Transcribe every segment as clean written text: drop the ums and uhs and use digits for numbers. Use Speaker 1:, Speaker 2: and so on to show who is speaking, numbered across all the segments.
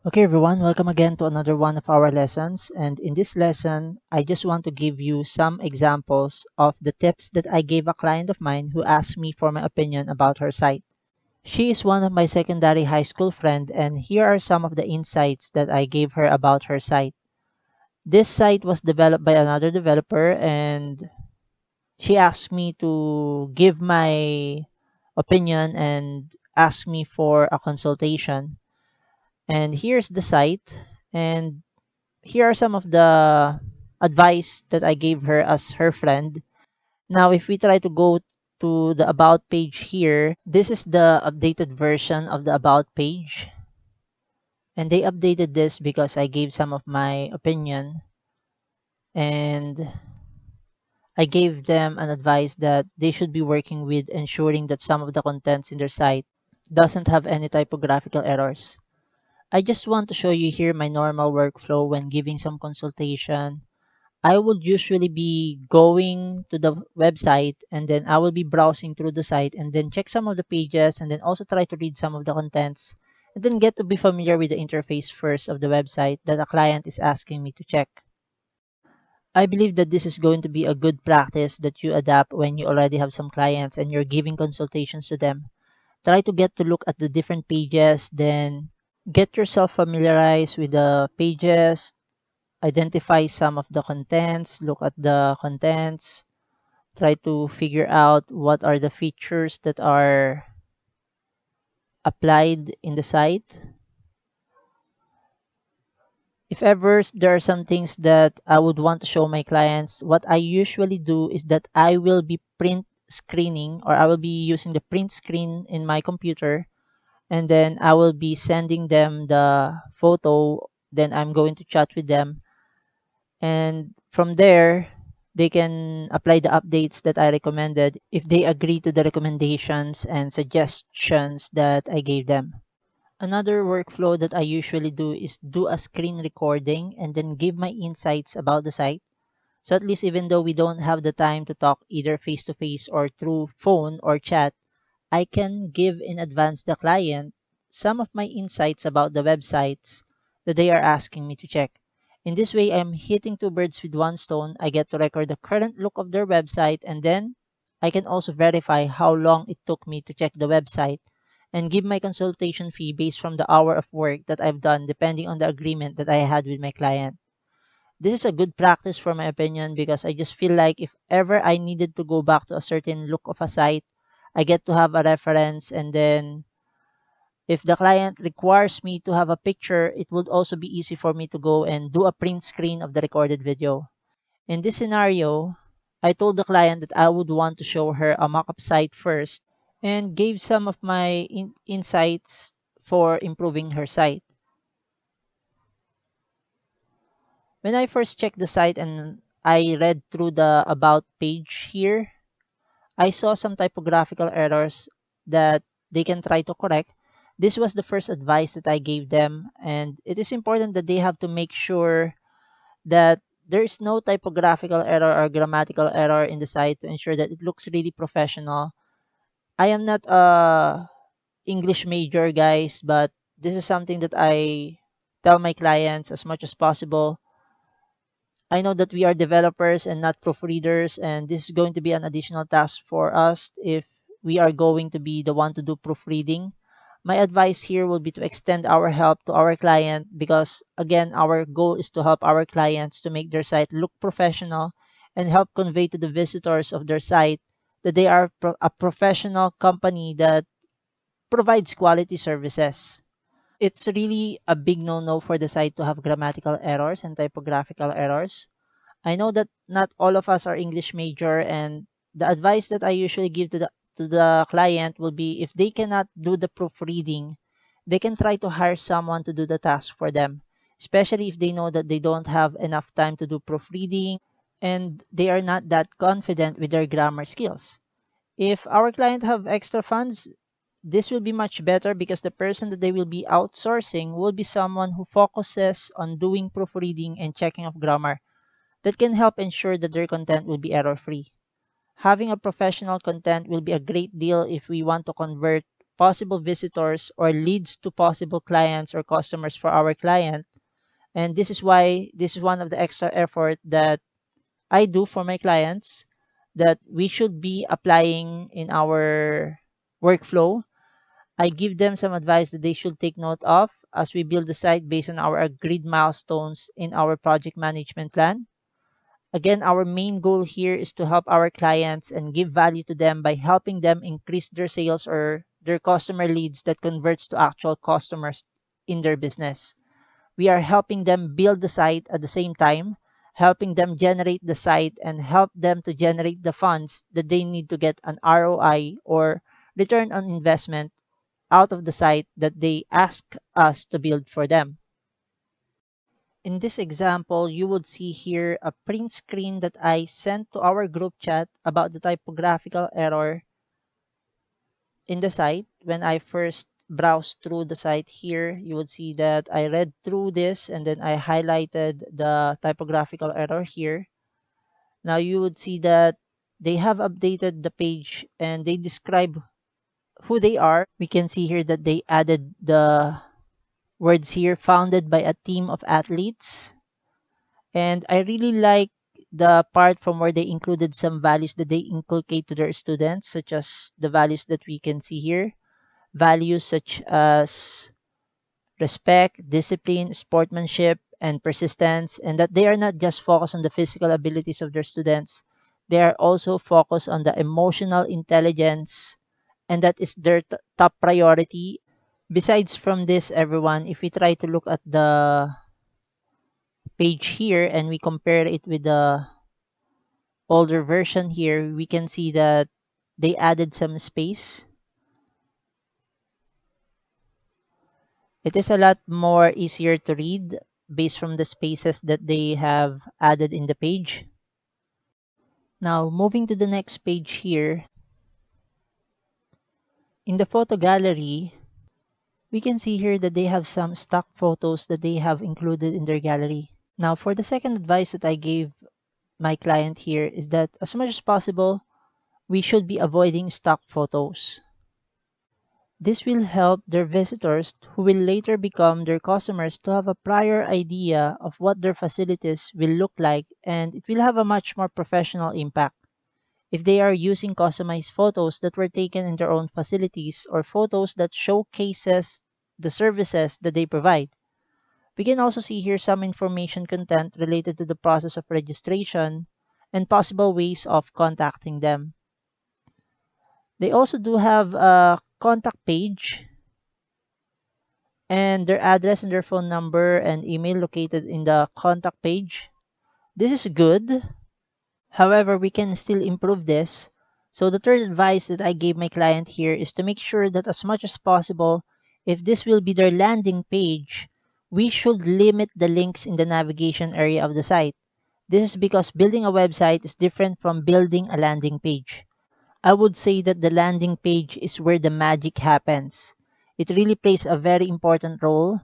Speaker 1: Okay everyone, welcome again to another one of our lessons. And in this lesson, I just want to give you some examples of the tips that I gave a client of mine who asked me for my opinion about her site. She is one of my secondary high school friend, and here are some of the insights that I gave her about her site. This site was developed by another developer, and she asked me to give my opinion and ask me for a consultation. And here's the site, and here are some of the advice that I gave her as her friend. Now, if we try to go to the About page here, this is the updated version of the About page. And they updated this because I gave some of my opinion, and I gave them an advice that they should be working with ensuring that some of the contents in their site doesn't have any typographical errors. I just want to show you here my normal workflow when giving some consultation. I would usually be going to the website, and then I will be browsing through the site and then check some of the pages and then also try to read some of the contents and then get to be familiar with the interface first of the website that a client is asking me to check. I believe that this is going to be a good practice that you adapt when you already have some clients and you're giving consultations to them. Try to get to look at the different pages, then get yourself familiarized with the pages, identify some of the contents, look at the contents, try to figure out what are the features that are applied in the site. If ever there are some things that I would want to show my clients, what I usually do is that I will be print screening, or I will be using the print screen in my computer, and then I will be sending them the photo. Then I'm going to chat with them, and from there they can apply the updates that I recommended if they agree to the recommendations and suggestions that I gave them. Another workflow that I usually do is do a screen recording and then give my insights about the site. So at least even though we don't have the time to talk either face to face or through phone or chat, I can give in advance the client some of my insights about the websites that they are asking me to check. In this way, I'm hitting two birds with one stone. I get to record the current look of their website, and then I can also verify how long it took me to check the website and give my consultation fee based from the hour of work that I've done depending on the agreement that I had with my client. This is a good practice for my opinion because I just feel like if ever I needed to go back to a certain look of a site, I get to have a reference, and then if the client requires me to have a picture, it would also be easy for me to go and do a print screen of the recorded video. In this scenario, I told the client that I would want to show her a mock-up site first and gave some of my insights for improving her site. When I first checked the site and I read through the About page here, I saw some typographical errors that they can try to correct. This was the first advice that I gave them, and it is important that they have to make sure that there is no typographical error or grammatical error in the site to ensure that it looks really professional. I am not a English major, guys, but this is something that I tell my clients as much as possible. I know that we are developers and not proofreaders, and this is going to be an additional task for us if we are going to be the one to do proofreading. My advice here will be to extend our help to our client because, again, our goal is to help our clients to make their site look professional and help convey to the visitors of their site that they are a professional company that provides quality services. It's really a big no-no for the site to have grammatical errors and typographical errors. I know that not all of us are English major, and the advice that I usually give to the client will be if they cannot do the proofreading, they can try to hire someone to do the task for them, especially if they know that they don't have enough time to do proofreading and they are not that confident with their grammar skills. If our client have extra funds, this will be much better because the person that they will be outsourcing will be someone who focuses on doing proofreading and checking of grammar that can help ensure that their content will be error-free. Having a professional content will be a great deal if we want to convert possible visitors or leads to possible clients or customers for our client. And this is why this is one of the extra effort that I do for my clients that we should be applying in our workflow. I give them some advice that they should take note of as we build the site based on our agreed milestones in our project management plan. Again, our main goal here is to help our clients and give value to them by helping them increase their sales or their customer leads that converts to actual customers in their business. We are helping them build the site at the same time, helping them generate the site and help them to generate the funds that they need to get an ROI or return on investment out of the site that they ask us to build for them. In this example, you would see here a print screen that I sent to our group chat about the typographical error in the site. When I first browsed through the site here, you would see that I read through this and then I highlighted the typographical error here. Now you would see that they have updated the page and they describe who they are. We can see here that they added the words here, founded by a team of athletes. And I really like the part from where they included some values that they inculcate to their students, such as the values that we can see here. Values such as respect, discipline, sportsmanship, and persistence, and that they are not just focused on the physical abilities of their students, they are also focused on the emotional intelligence, and that is their top priority. Besides from this, everyone, if we try to look at the page here and we compare it with the older version here, we can see that they added some space. It is a lot more easier to read based from the spaces that they have added in the page. Now, moving to the next page here, in the photo gallery, we can see here that they have some stock photos that they have included in their gallery. Now, for the second advice that I gave my client here is that as much as possible, we should be avoiding stock photos. This will help their visitors who will later become their customers to have a prior idea of what their facilities will look like, and it will have a much more professional impact if they are using customized photos that were taken in their own facilities or photos that showcases the services that they provide. We can also see here some information content related to the process of registration and possible ways of contacting them. They also do have a contact page and their address and their phone number and email located in the contact page. This is good. However, we can still improve this. So the third advice that I gave my client here is to make sure that as much as possible, if this will be their landing page, we should limit the links in the navigation area of the site. This is because building a website is different from building a landing page. I would say that the landing page is where the magic happens. It really plays a very important role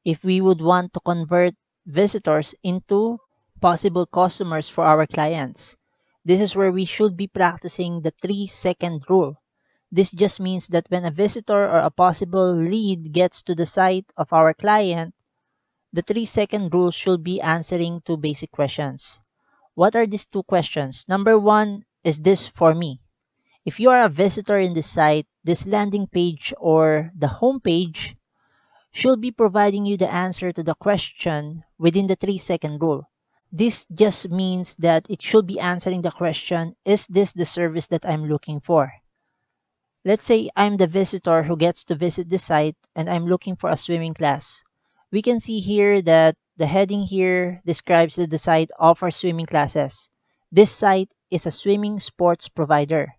Speaker 1: if we would want to convert visitors into possible customers for our clients. This is where we should be practicing the 3-second rule. This just means that when a visitor or a possible lead gets to the site of our client, the 3-second rule should be answering two basic questions. What are these two questions? Number one, is this for me? If you are a visitor in this site, this landing page or the home page should be providing you the answer to the question within the 3-second rule. This just means that it should be answering the question, is this the service that I'm looking for? Let's say I'm the visitor who gets to visit the site and I'm looking for a swimming class. We can see here that the heading here describes that the site offers swimming classes. This site is a swimming sports provider.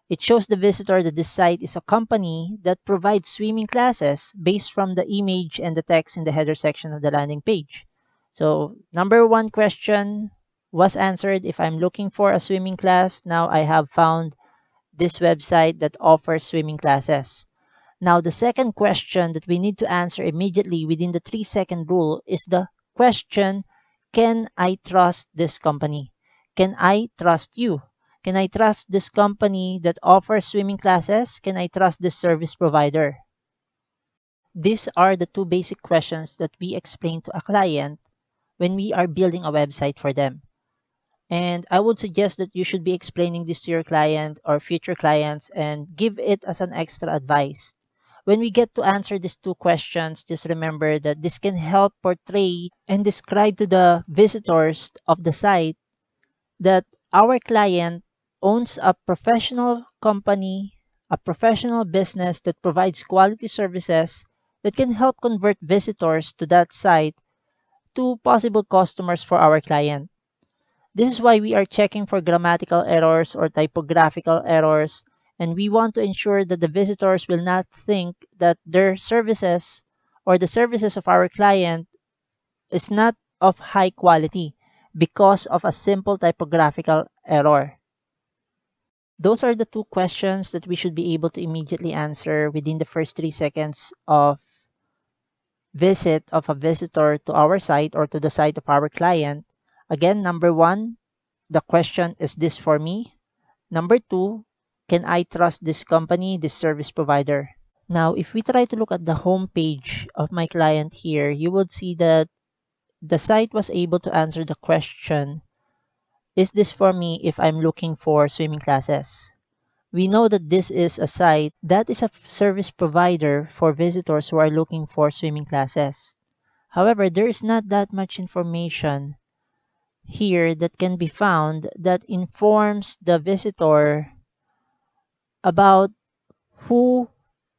Speaker 1: It shows the visitor that this site is a company that provides swimming classes based from the image and the text in the header section of the landing page. So, number one question was answered. If I'm looking for a swimming class, now I have found this website that offers swimming classes. Now, the second question that we need to answer immediately within the 3-second rule is the question, can I trust this company? Can I trust you? Can I trust this company that offers swimming classes? Can I trust this service provider? These are the two basic questions that we explain to a client when we are building a website for them. And I would suggest that you should be explaining this to your client or future clients and give it as an extra advice. When we get to answer these two questions, just remember that this can help portray and describe to the visitors of the site that our client owns a professional company, a professional business that provides quality services that can help convert visitors to that site to possible customers for our client. This is why we are checking for grammatical errors or typographical errors, and we want to ensure that the visitors will not think that their services or the services of our client is not of high quality because of a simple typographical error. Those are the two questions that we should be able to immediately answer within the first 3 seconds of visit of a visitor to our site or to the site of our client. Again, number one, the question, is this for me? Number two, can I trust this company, this service provider? Now, if we try to look at the home page of my client here, you would see that the site was able to answer the question, is this for me if I'm looking for swimming classes? We know that this is a site that is a service provider for visitors who are looking for swimming classes. However, there is not that much information here that can be found that informs the visitor about who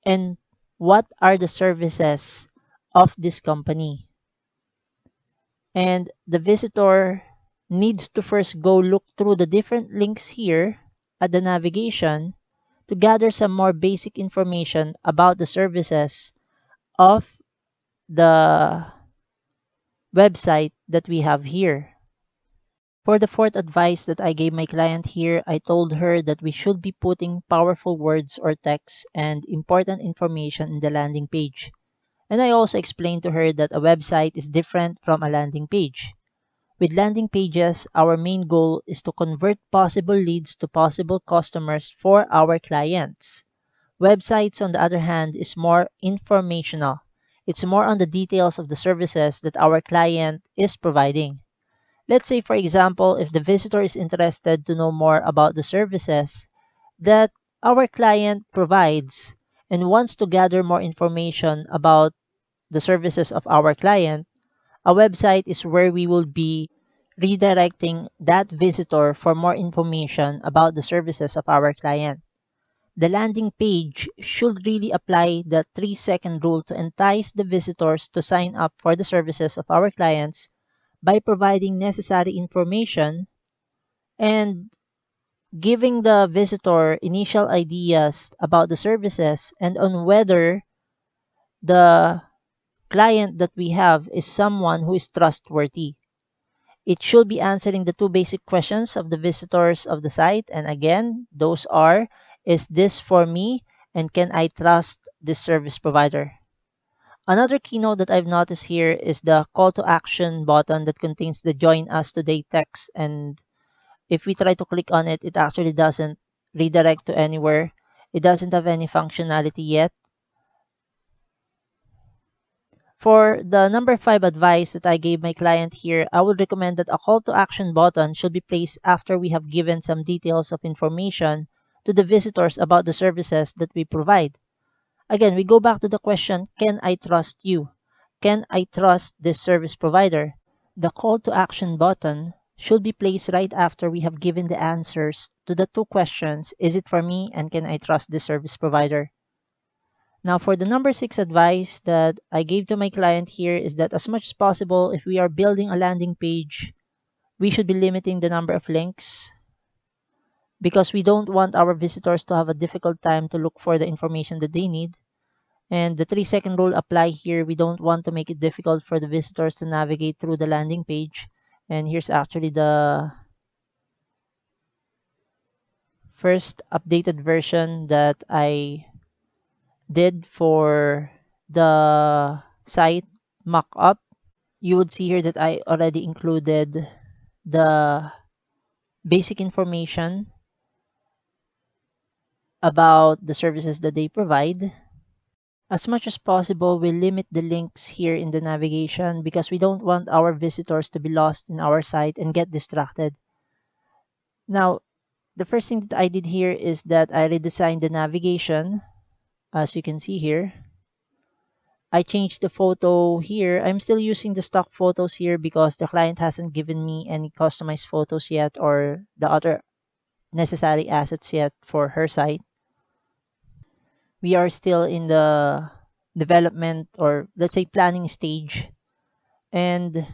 Speaker 1: and what are the services of this company. And the visitor needs to first go look through the different links here at the navigation to gather some more basic information about the services of the website that we have here. For the fourth advice that I gave my client here, I told her that we should be putting powerful words or text and important information in the landing page. And I also explained to her that a website is different from a landing page. With landing pages, our main goal is to convert possible leads to possible customers for our clients. Websites, on the other hand, is more informational. It's more on the details of the services that our client is providing. Let's say, for example, if the visitor is interested to know more about the services that our client provides and wants to gather more information about the services of our client, a website is where we will be redirecting that visitor for more information about the services of our client. The landing page should really apply the 3-second rule to entice the visitors to sign up for the services of our clients by providing necessary information and giving the visitor initial ideas about the services and on whether the client that we have is someone who is trustworthy. It should be answering the two basic questions of the visitors of the site. And again, those are, is this for me? And can I trust this service provider? Another keynote that I've noticed here is the call to action button that contains the join us today text. And if we try to click on it, it actually doesn't redirect to anywhere. It doesn't have any functionality yet. For the number 5 advice that I gave my client here, I would recommend that a call to action button should be placed after we have given some details of information to the visitors about the services that we provide. Again, we go back to the question, can I trust you? Can I trust this service provider? The call to action button should be placed right after we have given the answers to the two questions, is it for me and can I trust this service provider? Now, for the number 6 advice that I gave to my client here is that as much as possible, if we are building a landing page, we should be limiting the number of links because we don't want our visitors to have a difficult time to look for the information that they need. And the 3-second rule apply here. We don't want to make it difficult for the visitors to navigate through the landing page. And here's actually the first updated version that I did for the site mock-up. You would see here that I already included the basic information about the services that they provide. As much as possible, we limit the links here in the navigation because we don't want our visitors to be lost in our site and get distracted. Now, the first thing that I did here is that I redesigned the navigation. As you can see here, I changed the photo here. I'm still using the stock photos here because the client hasn't given me any customized photos yet or the other necessary assets yet for her site. We are still in the development or let's say planning stage. And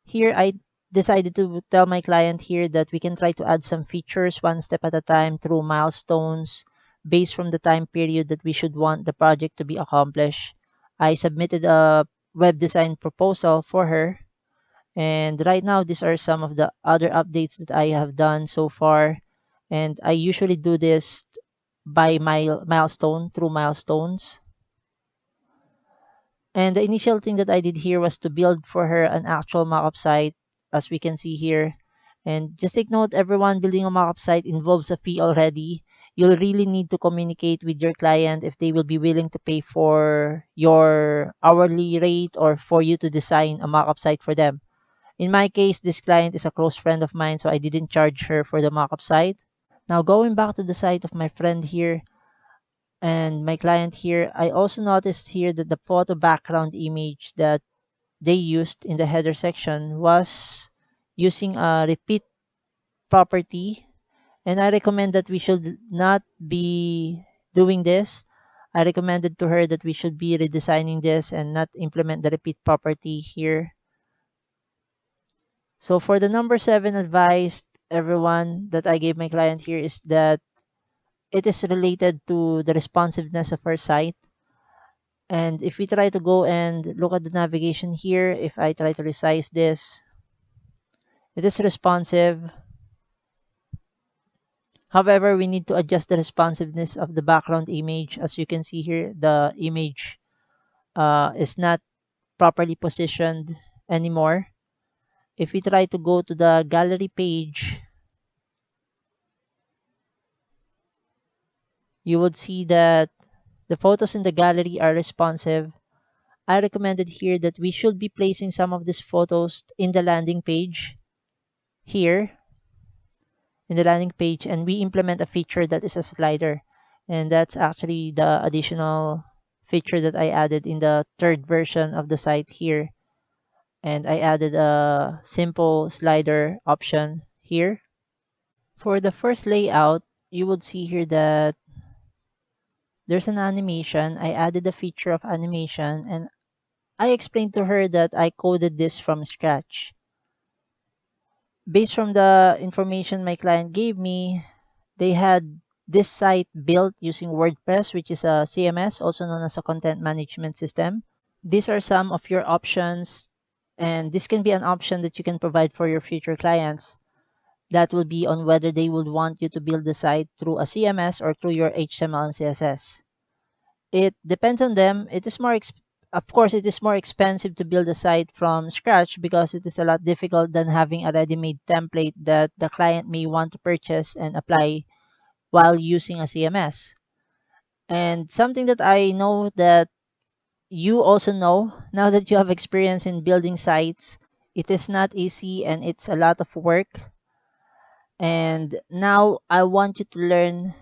Speaker 1: here I decided to tell my client here that we can try to add some features one step at a time through milestones based from the time period that we should want the project to be accomplished. I submitted a web design proposal for her. And right now, these are some of the other updates that I have done so far. And I usually do this by milestone through milestones. And the initial thing that I did here was to build for her an actual mockup site, as we can see here. And just take note, everyone, building a mockup site involves a fee already. You'll really need to communicate with your client if they will be willing to pay for your hourly rate or for you to design a mockup site for them. In my case, this client is a close friend of mine, so I didn't charge her for the mockup site. Now, going back to the site of my friend here, and my client here, I also noticed here that the photo background image that they used in the header section was using a repeat property. And I recommend that we should not be doing this. I recommended to her that we should be redesigning this and not implement the repeat property here. So for the number 7 advice, everyone, that I gave my client here is that it is related to the responsiveness of our site. And if we try to go and look at the navigation here, if I try to resize this, it is responsive. However, we need to adjust the responsiveness of the background image. As you can see here, the image is not properly positioned anymore. If we try to go to the gallery page, you would see that the photos in the gallery are responsive. I recommended here that we should be placing some of these photos in the landing page here in the landing page, and we implement a feature that is a slider, and that's actually the additional feature that I added in the third version of the site here. And I added a simple slider option here. For the first layout, you would see here that there's an animation. I added a feature of animation, and I explained to her that I coded this from scratch. Based from the information my client gave me, they had this site built using WordPress, which is a CMS, also known as a content management system. These are some of your options, and this can be an option that you can provide for your future clients. That will be on whether they would want you to build the site through a CMS or through your HTML and CSS. It depends on them. Of course, it is more expensive to build a site from scratch because it is a lot difficult than having a ready-made template that the client may want to purchase and apply while using a CMS. And something that I know that you also know now that you have experience in building sites, it is not easy and it's a lot of work. And now I want you to learn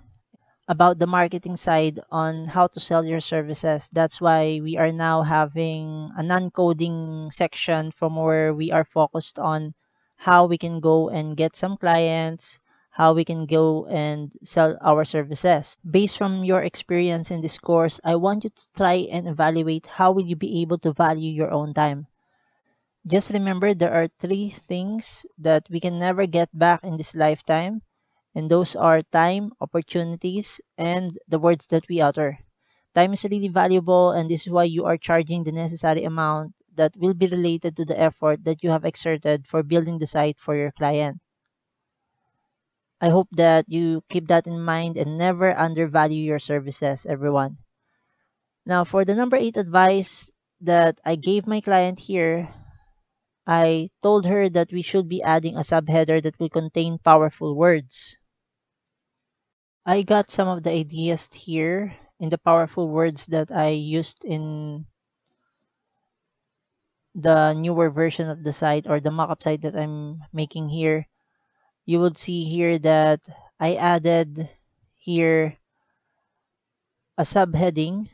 Speaker 1: about the marketing side on how to sell your services. That's why we are now having a non-coding section from where we are focused on how we can go and get some clients, how we can go and sell our services. Based from your experience in this course, I want you to try and evaluate how will you be able to value your own time. Just remember there are three things that we can never get back in this lifetime, and those are time, opportunities, and the words that we utter. Time is really valuable, and this is why you are charging the necessary amount that will be related to the effort that you have exerted for building the site for your client. I hope that you keep that in mind and never undervalue your services, everyone. Now, for the number 8 advice that I gave my client here, I told her that we should be adding a subheader that will contain powerful words. I got some of the ideas here in the powerful words that I used in the newer version of the site or the mockup site that I'm making here. You would see here that I added here a subheading.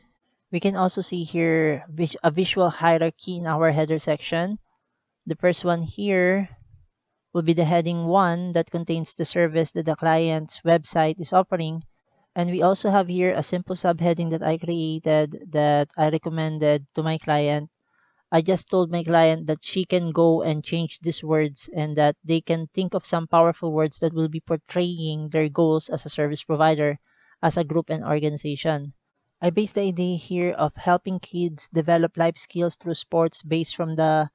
Speaker 1: We can also see here a visual hierarchy in our header section. The first one here will be the heading 1 that contains the service that the client's website is offering. And we also have here a simple subheading that I created that I recommended to my client. I just told my client that she can go and change these words and that they can think of some powerful words that will be portraying their goals as a service provider, as a group and organization. I based the idea here of helping kids develop life skills through sports based from the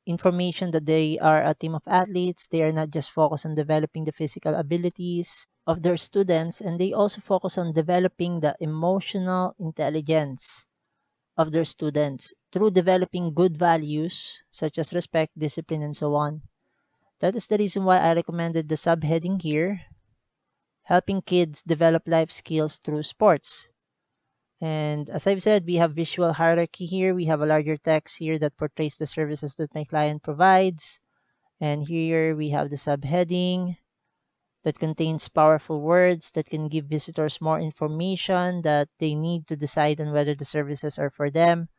Speaker 1: information that they are a team of athletes. They are not just focused on developing the physical abilities of their students, and they also focus on developing the emotional intelligence of their students through developing good values such as respect, discipline, and so on. That is the reason why I recommended the subheading here, helping kids develop life skills through sports. And as I've said, we have visual hierarchy here. We have a larger text here that portrays the services that my client provides. And here we have the subheading that contains powerful words that can give visitors more information that they need to decide on whether the services are for them.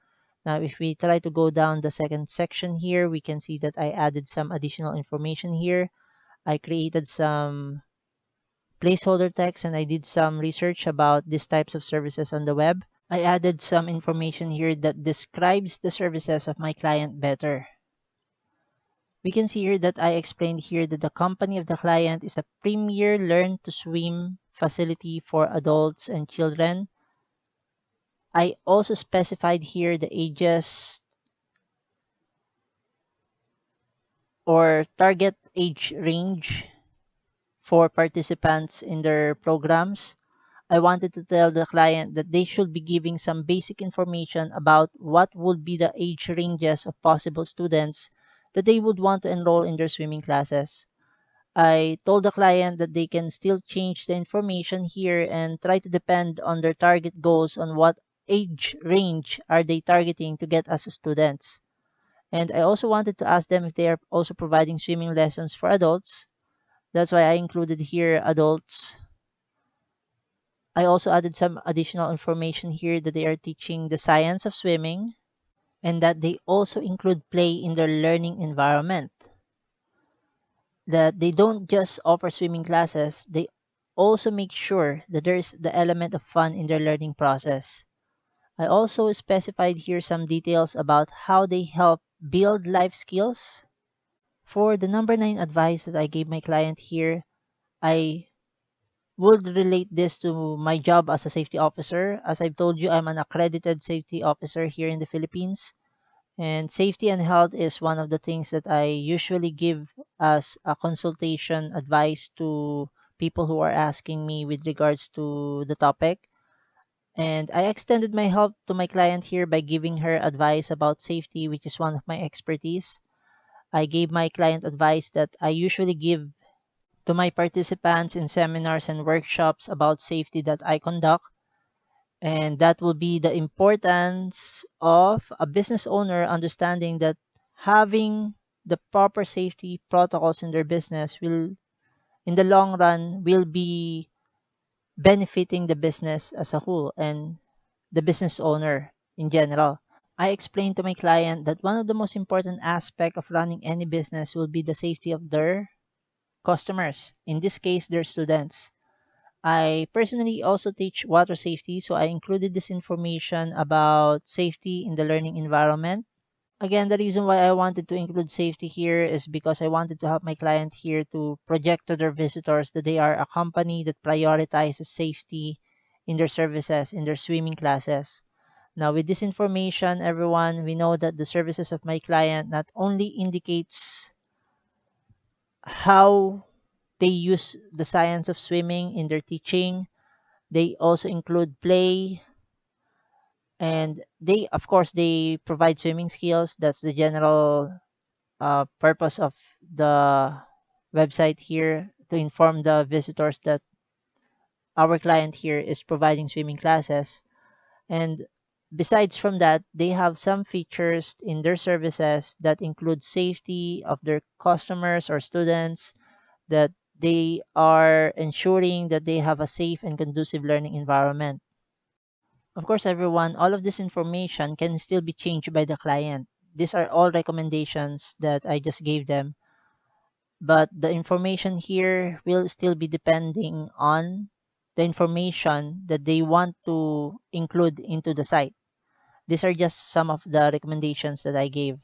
Speaker 1: Now, if we try to go down the second section here, we can see that I added some additional information here. I created some placeholder text and I did some research about these types of services on the web. I added some information here that describes the services of my client better. We can see here that I explained here that the company of the client is a premier learn to swim facility for adults and children. I also specified here the ages or target age range for participants in their programs. I wanted to tell the client that they should be giving some basic information about what would be the age ranges of possible students that they would want to enroll in their swimming classes. I told the client that they can still change the information here and try to depend on their target goals on what age range are they targeting to get as students. And I also wanted to ask them if they are also providing swimming lessons for adults. That's why I included here adults. I also added some additional information here that they are teaching the science of swimming and that they also include play in their learning environment. That they don't just offer swimming classes, they also make sure that there's the element of fun in their learning process. I also specified here some details about how they help build life skills. For the number 9 advice that I gave my client here, I would relate this to my job as a safety officer. As I've told you, I'm an accredited safety officer here in the Philippines. And safety and health is one of the things that I usually give as a consultation advice to people who are asking me with regards to the topic. And I extended my help to my client here by giving her advice about safety, which is one of my expertise. I gave my client advice that I usually give to my participants in seminars and workshops about safety that I conduct. And that will be the importance of a business owner understanding that having the proper safety protocols in their business will, in the long run, will be benefiting the business as a whole and the business owner in general. I explained to my client that one of the most important aspects of running any business will be the safety of their customers, in this case, their students. I personally also teach water safety, so I included this information about safety in the learning environment. Again, the reason why I wanted to include safety here is because I wanted to help my client here to project to their visitors that they are a company that prioritizes safety in their services, in their swimming classes. Now, with this information, everyone, we know that the services of my client not only indicates how they use the science of swimming in their teaching, they also include play, and they, of course, they provide swimming skills. That's the general purpose of the website here to inform the visitors that our client here is providing swimming classes. And besides from that, they have some features in their services that include safety of their customers or students, that they are ensuring that they have a safe and conducive learning environment. Of course, everyone, all of this information can still be changed by the client. These are all recommendations that I just gave them, but the information here will still be depending on the information that they want to include into the site. These are just some of the recommendations that I gave.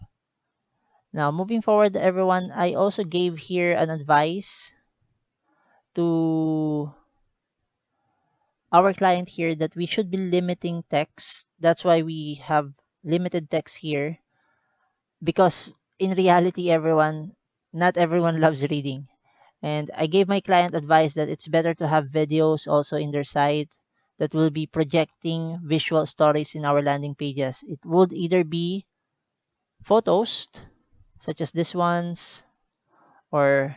Speaker 1: Now, moving forward, everyone, I also gave here an advice to our client here that we should be limiting text. That's why we have limited text here, because in reality, everyone, not everyone loves reading. And I gave my client advice that it's better to have videos also in their site that will be projecting visual stories in our landing pages. It would either be photos, such as this ones, or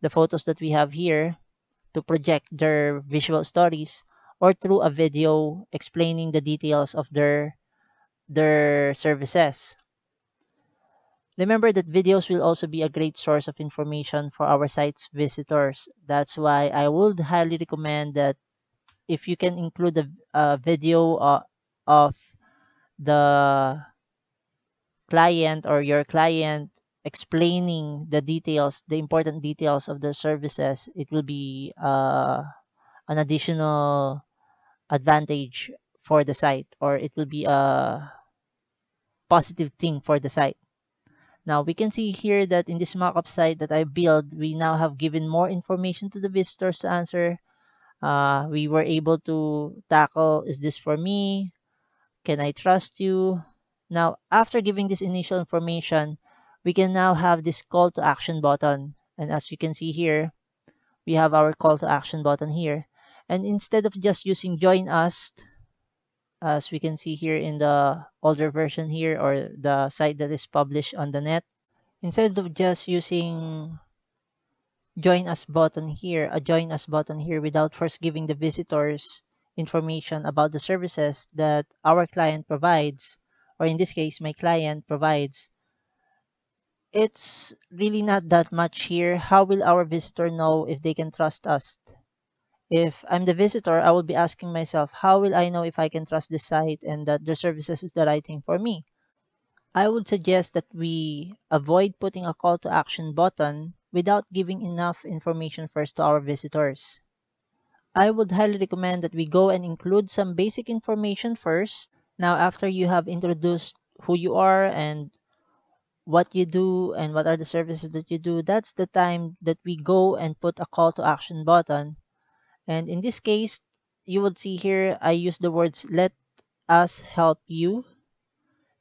Speaker 1: the photos that we have here to project their visual stories, or through a video explaining the details of their services. Remember that videos will also be a great source of information for our site's visitors. That's why I would highly recommend that if you can include a video of the client or your client explaining the details, the important details of their services, it will be an additional advantage for the site, or it will be a positive thing for the site. Now we can see here that in this mockup site that I built, we now have given more information to the visitors to answer. We were able to tackle, is this for me? Can I trust you? Now, after giving this initial information, we can now have this call to action button. And as you can see here, we have our call to action button here. And instead of just using join us, as we can see here in the older version here, or the site that is published on the net, instead of just using a join us button here without first giving the visitors information about the services that our client provides, or in this case, my client provides, it's really not that much here. How will our visitor know if they can trust us? If I'm the visitor, I will be asking myself, how will I know if I can trust this site and that the services is the right thing for me? I would suggest that we avoid putting a call to action button without giving enough information first to our visitors. I would highly recommend that we go and include some basic information first. Now, after you have introduced who you are and what you do and what are the services that you do, that's the time that we go and put a call to action button. And in this case, you would see here, I use the words, let us help you.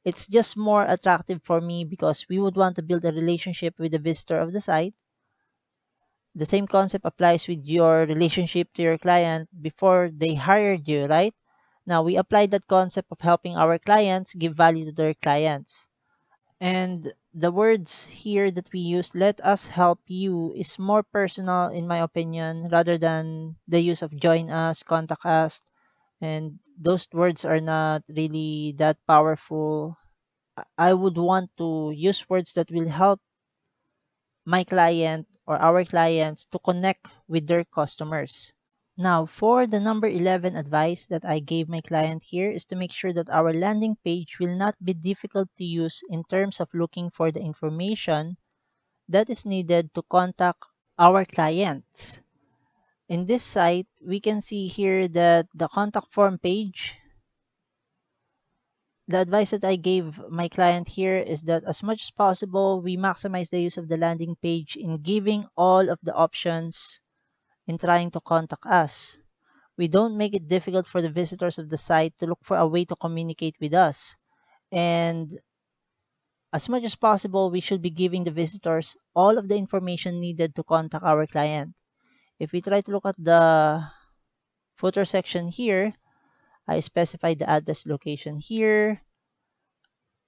Speaker 1: It's just more attractive for me because we would want to build a relationship with the visitor of the site. The same concept applies with your relationship to your client before they hired you, right? Now, we apply that concept of helping our clients give value to their clients. And the words here that we use, let us help you, is more personal in my opinion, rather than the use of join us, contact us. And those words are not really that powerful. I would want to use words that will help my client or our clients to connect with their customers. Now, for the number 11 advice that I gave my client here is to make sure that our landing page will not be difficult to use in terms of looking for the information that is needed to contact our clients. In this site, we can see here that the contact form page, the advice that I gave my client here is that as much as possible, we maximize the use of the landing page in giving all of the options in trying to contact us. We don't make it difficult for the visitors of the site to look for a way to communicate with us. And as much as possible, we should be giving the visitors all of the information needed to contact our client. If we try to look at the footer section here, I specified the address location here.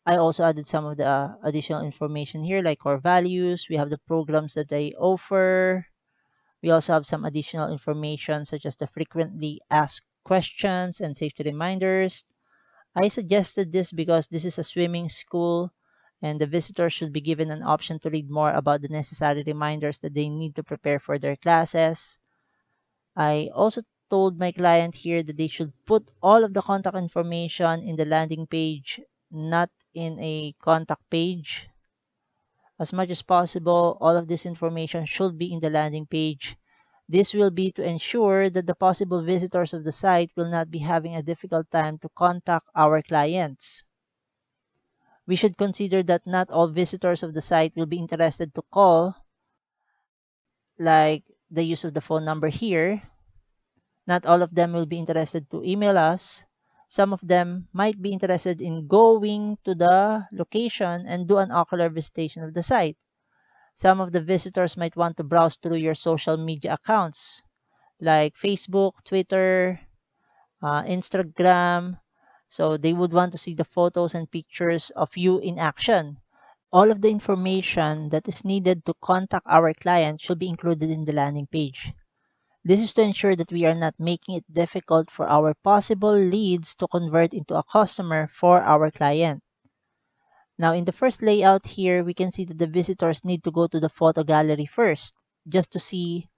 Speaker 1: I also added some of the additional information here like core values. We have the programs that they offer. We also have some additional information such as the frequently asked questions and safety reminders. I suggested this because this is a swimming school and the visitors should be given an option to read more about the necessary reminders that they need to prepare for their classes. I also told my client here that they should put all of the contact information in the landing page, not in a contact page. As much as possible, all of this information should be in the landing page. This will be to ensure that the possible visitors of the site will not be having a difficult time to contact our clients. We should consider that not all visitors of the site will be interested to call, like the use of the phone number here. Not all of them will be interested to email us. Some of them might be interested in going to the location and do an ocular visitation of the site. Some of the visitors might want to browse through your social media accounts like Facebook, Twitter, Instagram. So they would want to see the photos and pictures of you in action. All of the information that is needed to contact our client should be included in the landing page. This is to ensure that we are not making it difficult for our possible leads to convert into a customer for our client. Now, in the first layout here, we can see that the visitors need to go to the photo gallery first, just to see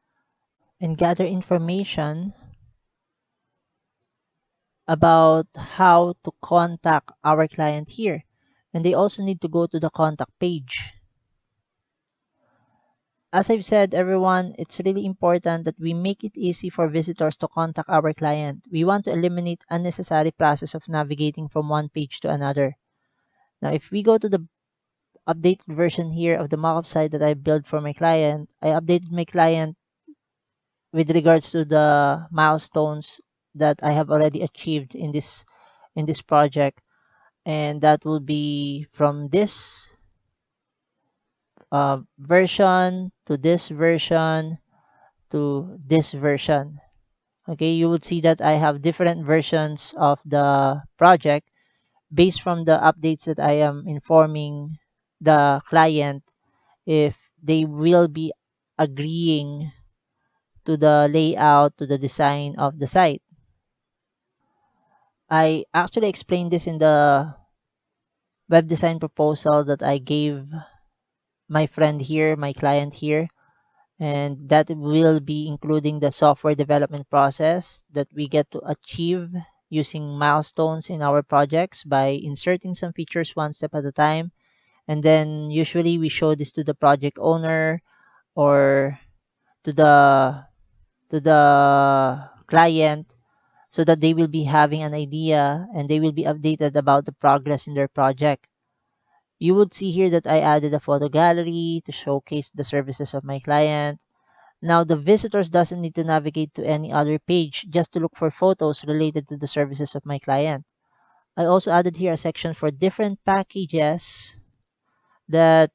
Speaker 1: and gather information about how to contact our client here. And they also need to go to the contact page. As I've said, everyone, it's really important that we make it easy for visitors to contact our client. We want to eliminate unnecessary process of navigating from one page to another. Now, if we go to the updated version here of the mockup site that I built for my client, I updated my client with regards to the milestones that I have already achieved in this project, and that will be from this version to this version to this version. Okay, you would see that I have different versions of the project based from the updates that I am informing the client if they will be agreeing to the layout, to the design of the site. I actually explained this in the web design proposal that I gave my friend here, my client here, and that will be including the software development process that we get to achieve using milestones in our projects by inserting some features one step at a time. And then usually we show this to the project owner or to the client so that they will be having an idea and they will be updated about the progress in their project. You would see here that I added a photo gallery to showcase the services of my client. Now the visitors doesn't need to navigate to any other page just to look for photos related to the services of my client. I also added here a section for different packages that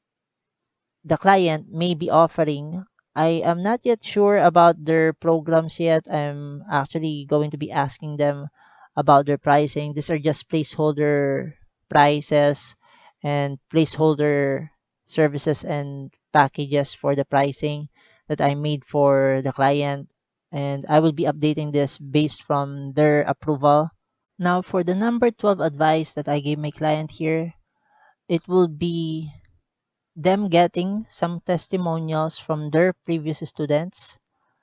Speaker 1: the client may be offering. I am not yet sure about their programs yet. I'm actually going to be asking them about their pricing. These are just placeholder prices and placeholder services and packages for the pricing that I made for the client. And I will be updating this based from their approval. Now, for the number 12 advice that I gave my client here, it will be them getting some testimonials from their previous students.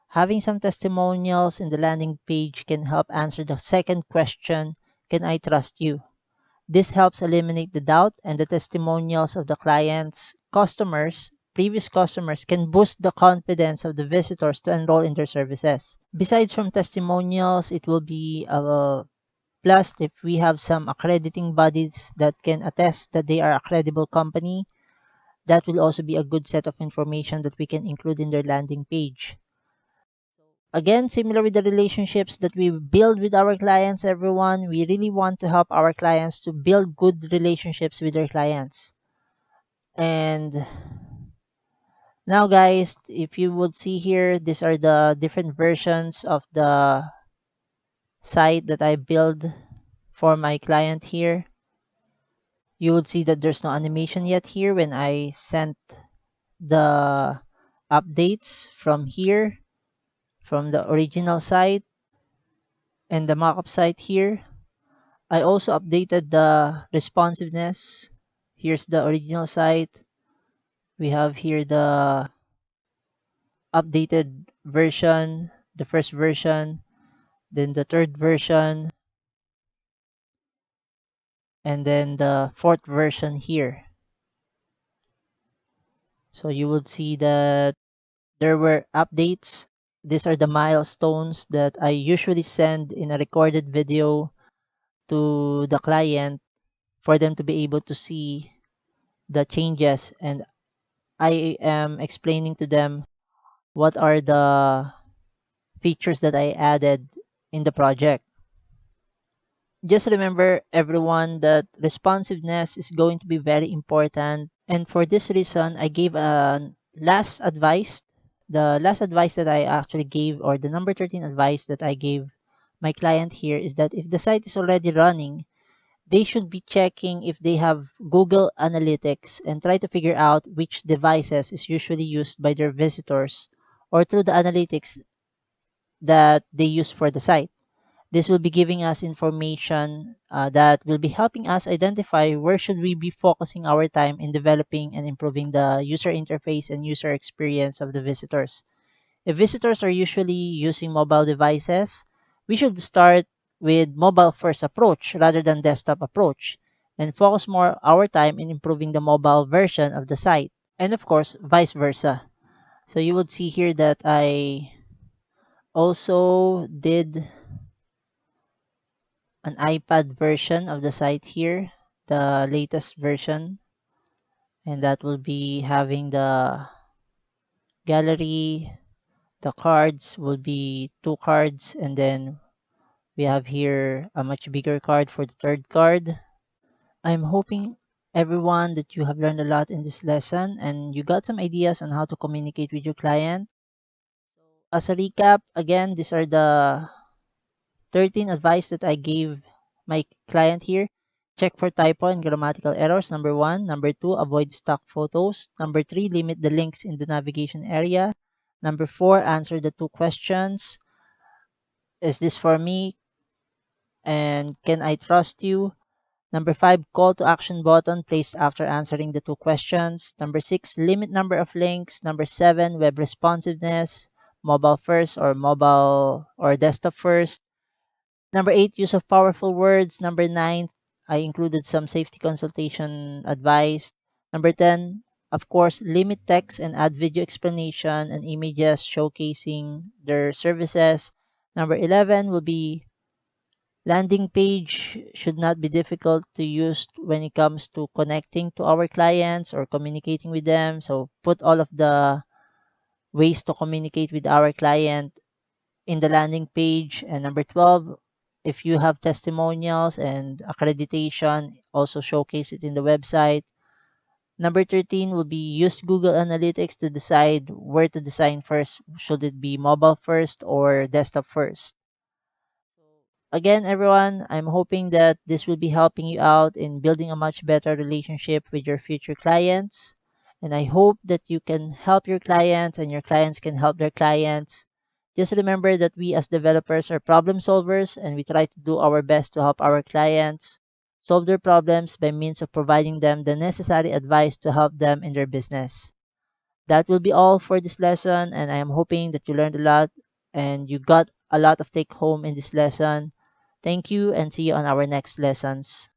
Speaker 1: Having some testimonials in the landing page can help answer the second question, can I trust you? This helps eliminate the doubt, and the testimonials of the client's customers, previous customers, can boost the confidence of the visitors to enroll in their services. Besides from testimonials, it will be a plus if we have some accrediting bodies that can attest that they are a credible company. That will also be a good set of information that we can include in their landing page. Again, similar with the relationships that we build with our clients, everyone, we really want to help our clients to build good relationships with their clients. And now, guys, if you would see here, these are the different versions of the site that I build for my client here. You would see that there's no animation yet here when I sent the updates from here. from the original site and the mockup site here. I also updated the responsiveness. Here's the original site. We have here the updated version, the first version, then the third version, and then the fourth version here. So you would see that there were updates. These are the milestones that I usually send in a recorded video to the client for them to be able to see the changes, and I am explaining to them what are the features that I added in the project. Just remember everyone that responsiveness is going to be very important, and for this reason I gave a last advice. The last advice that I actually gave, or the number 13 advice that I gave my client here, is that if the site is already running, they should be checking if they have Google Analytics and try to figure out which devices is usually used by their visitors or through the analytics that they use for the site. This will be giving us information that will be helping us identify where should we be focusing our time in developing and improving the user interface and user experience of the visitors. If visitors are usually using mobile devices, we should start with mobile first approach rather than desktop approach and focus more our time in improving the mobile version of the site, and of course vice versa. So you would see here that I also did an iPad version of the site here, the latest version, and that will be having the gallery. The cards will be two cards, and then we have here a much bigger card for the third card. I'm hoping everyone that you have learned a lot in this lesson and you got some ideas on how to communicate with your client. As a recap, again, these are the 13 advice that I gave my client here. Check for typo and grammatical errors, number 1. Number 2, avoid stock photos. Number 3, limit the links in the navigation area. Number 4, answer the two questions. Is this for me? And can I trust you? Number 5, call to action button placed after answering the two questions. Number 6, limit number of links. Number 7, web responsiveness, mobile first or mobile or desktop first. Number 8, use of powerful words. Number 9, I included some safety consultation advice. Number 10, of course, limit text and add video explanation and images showcasing their services. Number 11 will be landing page should not be difficult to use when it comes to connecting to our clients or communicating with them. So put all of the ways to communicate with our client in the landing page. And number 12, if you have testimonials and accreditation, also showcase it in the website. Number 13 will be use Google Analytics to decide where to design first. Should it be mobile first or desktop first? Again, everyone, I'm hoping that this will be helping you out in building a much better relationship with your future clients. And I hope that you can help your clients and your clients can help their clients. Just remember that we as developers are problem solvers and we try to do our best to help our clients solve their problems by means of providing them the necessary advice to help them in their business. That will be all for this lesson, and I am hoping that you learned a lot and you got a lot of take home in this lesson. Thank you and see you on our next lessons.